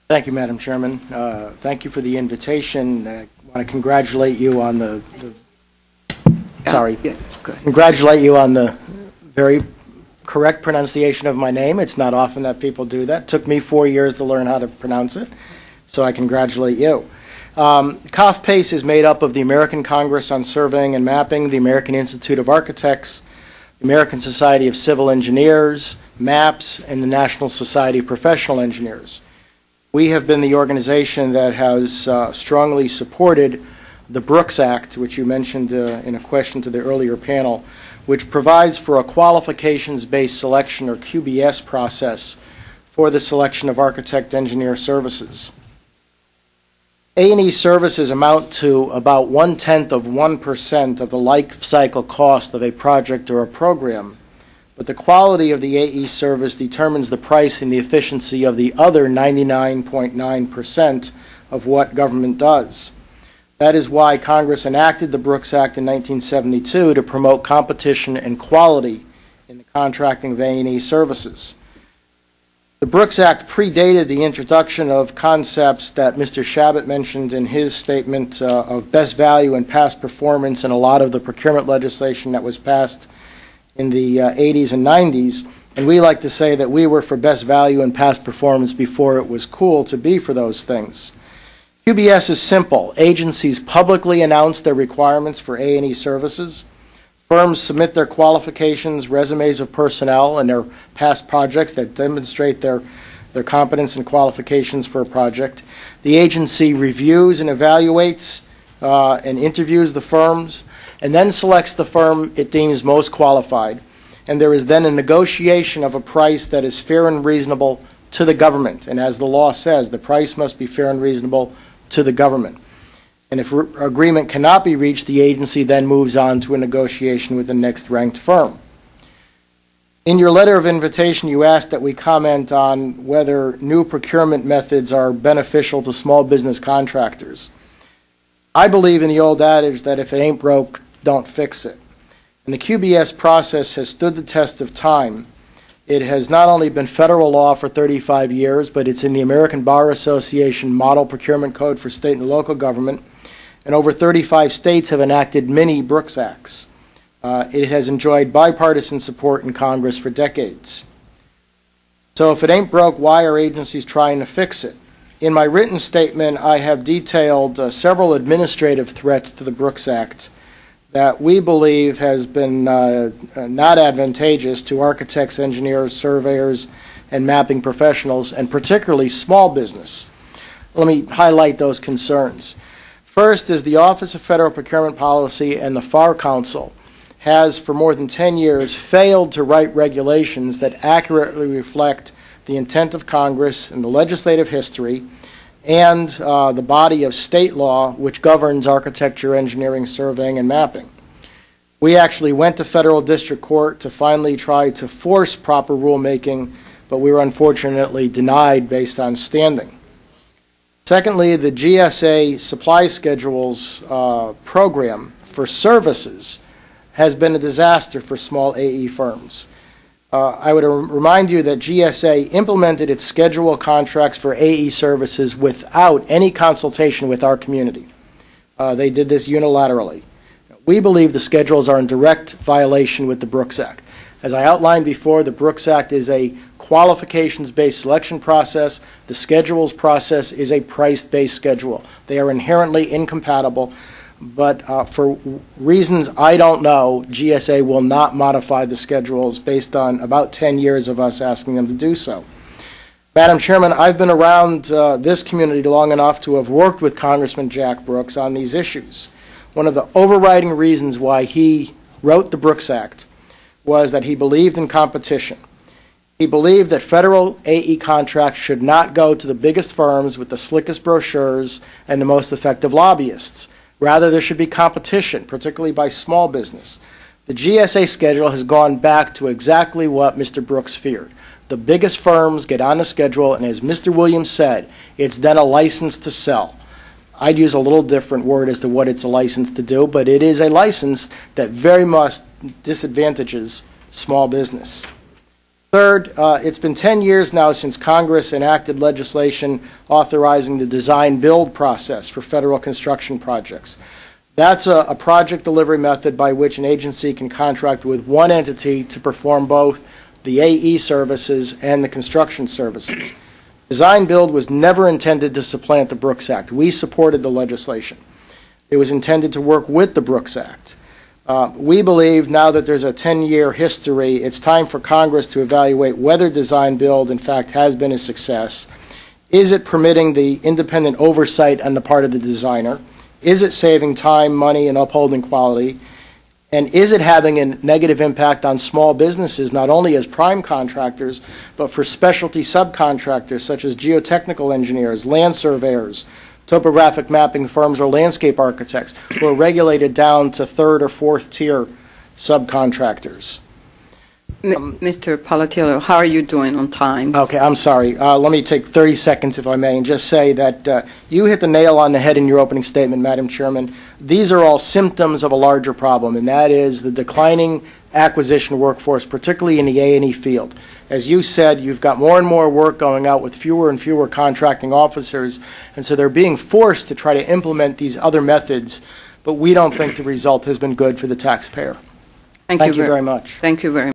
Thank you, Madam Chairman. Thank you for the invitation. I want to congratulate you on congratulate you on the very correct pronunciation of my name. It's not often that people do that. It took me 4 years to learn how to pronounce it, so I congratulate you. COFPACE is made up of the American Congress on Surveying and Mapping, the American Institute of Architects, the American Society of Civil Engineers, MAPS, and the National Society of Professional Engineers. We have been the organization that has strongly supported the Brooks Act, which you mentioned in a question to the earlier panel, which provides for a qualifications-based selection, or QBS, process for the selection of architect engineer services. A&E services amount to about 0.1% of the life cycle cost of a project or a program, but the quality of the AE service determines the price and the efficiency of the other 99.9% of what government does. That is why Congress enacted the Brooks Act in 1972 to promote competition and quality in the contracting of A&E services. The Brooks Act predated the introduction of concepts that Mr. Shabbat mentioned in his statement of best value and past performance in a lot of the procurement legislation that was passed in the 80s and 90s, and we like to say that we were for best value and past performance before it was cool to be for those things. QBS is simple. Agencies publicly announce their requirements for A&E services. Firms submit their qualifications, resumes of personnel, and their past projects that demonstrate their competence and qualifications for a project. The agency reviews and evaluates and interviews the firms, and then selects the firm it deems most qualified. And there is then a negotiation of a price that is fair and reasonable to the government. And as the law says, the price must be fair and reasonable to the government. And if agreement cannot be reached, the agency then moves on to a negotiation with the next ranked firm. In your letter of invitation, you asked that we comment on whether new procurement methods are beneficial to small business contractors. I believe in the old adage that if it ain't broke, don't fix it. And the QBS process has stood the test of time. It has not only been federal law for 35 years, but it's in the American Bar Association Model Procurement Code for state and local government. And over 35 states have enacted many Brooks Acts. It has enjoyed bipartisan support in Congress for decades. So if it ain't broke, why are agencies trying to fix it? In my written statement, I have detailed several administrative threats to the Brooks Act that we believe has been not advantageous to architects, engineers, surveyors, and mapping professionals, and particularly small business. Let me highlight those concerns. First is the Office of Federal Procurement Policy and the FAR Council has for more than 10 years failed to write regulations that accurately reflect the intent of Congress and the legislative history and the body of state law which governs architecture, engineering, surveying, and mapping. We actually went to federal district court to finally try to force proper rulemaking, but we were unfortunately denied based on standing. Secondly, the GSA supply schedules program for services has been a disaster for small AE firms. I would remind you that GSA implemented its schedule contracts for AE services without any consultation with our community. They did this unilaterally. We believe the schedules are in direct violation with the Brooks Act. As I outlined before, the Brooks Act is a qualifications-based selection process. The schedules process is a price-based schedule. They are inherently incompatible, but for reasons I don't know, GSA will not modify the schedules based on about 10 years of us asking them to do so. Madam Chairman, I've been around this community long enough to have worked with Congressman Jack Brooks on these issues. One of the overriding reasons why he wrote the Brooks Act was that he believed in competition. He believed that federal AE contracts should not go to the biggest firms with the slickest brochures and the most effective lobbyists. Rather, there should be competition, particularly by small business. The GSA schedule has gone back to exactly what Mr. Brooks feared. The biggest firms get on the schedule, and as Mr. Williams said, it's then a license to sell. I'd use a little different word as to what it's a license to do, but it is a license that very much disadvantages small business. Third, it's been 10 years now since Congress enacted legislation authorizing the design-build process for federal construction projects. That's a project delivery method by which an agency can contract with one entity to perform both the AE services and the construction services. Design-build was never intended to supplant the Brooks Act. We supported the legislation. It was intended to work with the Brooks Act. We believe now that there's a 10-year history, it's time for Congress to evaluate whether design-build, in fact, has been a success. Is it permitting the independent oversight on the part of the designer? Is it saving time, money, and upholding quality? And is it having a negative impact on small businesses, not only as prime contractors, but for specialty subcontractors such as geotechnical engineers, land surveyors, topographic mapping firms, or landscape architects, who are regulated down to third or fourth tier subcontractors? Mr. Palatiello, how are you doing on time? Okay, I'm sorry. Let me take 30 seconds, if I may, and just say that you hit the nail on the head in your opening statement, Madam Chairman. These are all symptoms of a larger problem, and that is the declining acquisition workforce, particularly in the A&E field. As you said, you've got more and more work going out with fewer and fewer contracting officers, and so they're being forced to try to implement these other methods, but we don't think the result has been good for the taxpayer. Thank you very much. Thank you very much.